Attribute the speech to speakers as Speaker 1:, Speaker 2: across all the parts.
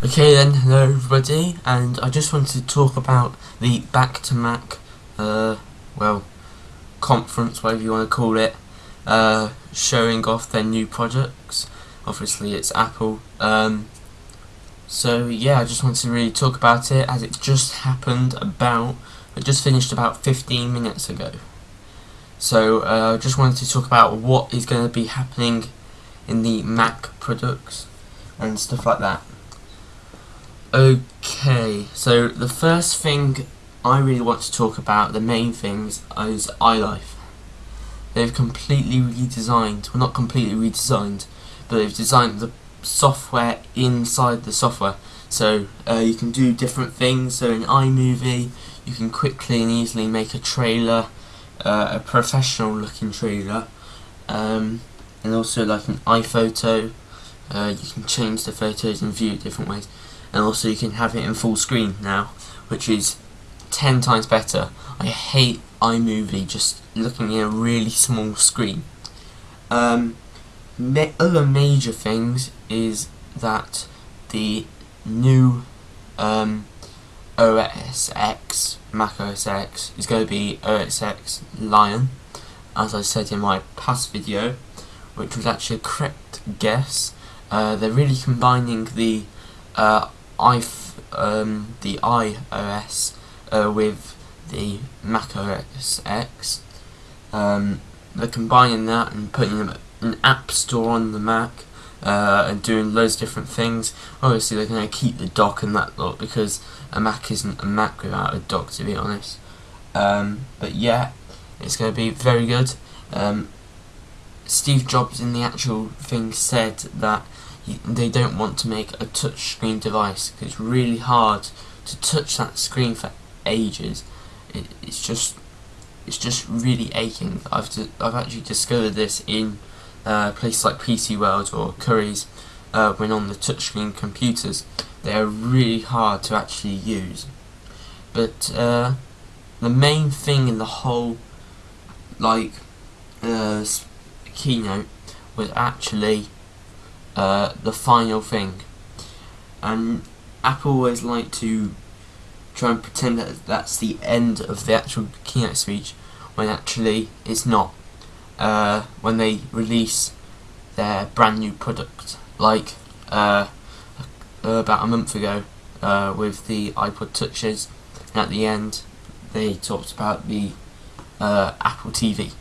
Speaker 1: Okay then, hello everybody, and I just wanted to talk about the Back to Mac, conference, whatever you want to call it, showing off their new projects. Obviously it's Apple, so yeah, I just wanted to really talk about it as it just it just finished about 15 minutes ago. So I just wanted to talk about what is going to be happening in the Mac products and stuff like that. Okay, so the first thing I really want to talk about, the main things, is ilife. They've completely redesigned, well not completely redesigned, but they've designed the software inside the software. So you can do different things. So in iMovie, you can quickly and easily make a trailer, a professional looking trailer, and also like an iPhoto. You can change the photos and view it different ways. And also you can have it in full screen now, which is 10 times better. I hate iMovie just looking at a really small screen. Other major things is that the new OS X, Mac OS X, is going to be OS X Lion, as I said in my past video, which was actually a correct guess. They're really combining the iOS with the Mac OS X. They're combining that and putting an app store on the Mac, and doing loads of different things. Obviously they're going to keep the dock and that lot, because a Mac isn't a Mac without a dock, to be honest. But yeah, it's going to be very good. Steve Jobs in the actual thing said that they don't want to make a touchscreen device because it's really hard to touch that screen for ages. It's just really aching. I've actually discovered this in places like PC World or Curry's, when on the touchscreen computers. They are really hard to actually use. But the main thing in the whole keynote was actually the final thing. And Apple always like to try and pretend that that's the end of the actual keynote speech, when actually it's not. When they release their brand new product, like about a month ago, with the iPod Touches, and at the end they talked about the Apple TV.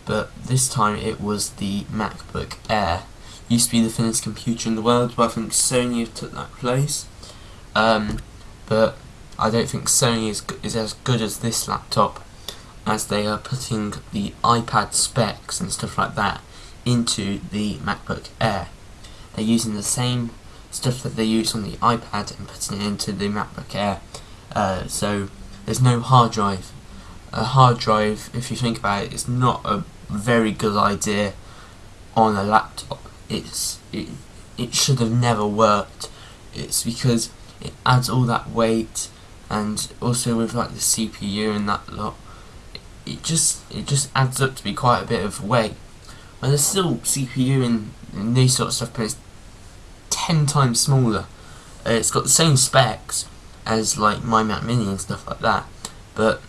Speaker 1: But this time it was the MacBook Air. Used to be the thinnest computer in the world, but I think Sony have took that place. But I don't think Sony is as good as this laptop, as they are putting the iPad specs and stuff like that into the MacBook Air. They're using the same stuff that they use on the iPad and putting it into the MacBook Air. So there's no hard drive. A hard drive, if you think about it, is not a very good idea on a laptop. It should have never worked. It's because it adds all that weight, and also with like the CPU and that lot, it just adds up to be quite a bit of weight. Well, there's still CPU in these sort of stuff, but it's 10 times smaller. It's got the same specs as like my Mac Mini and stuff like that, but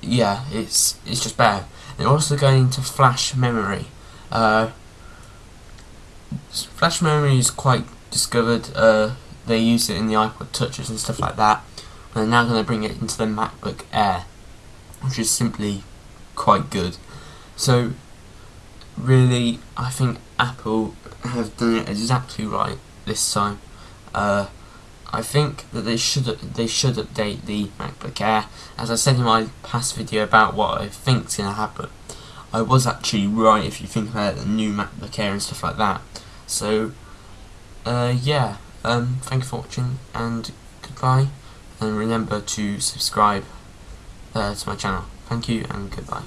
Speaker 1: yeah, it's just better. They're also going into flash memory. Flash memory is quite discovered. They use it in the iPod Touches and stuff like that. And they're now going to bring it into the MacBook Air, which is simply quite good. So really, I think Apple have done it exactly right this time. I think that they should update the MacBook Air. As I said in my past video about what I think is going to happen, I was actually right if you think about the new MacBook Air and stuff like that. So yeah, thank you for watching, and goodbye, and remember to subscribe to my channel. Thank you and goodbye.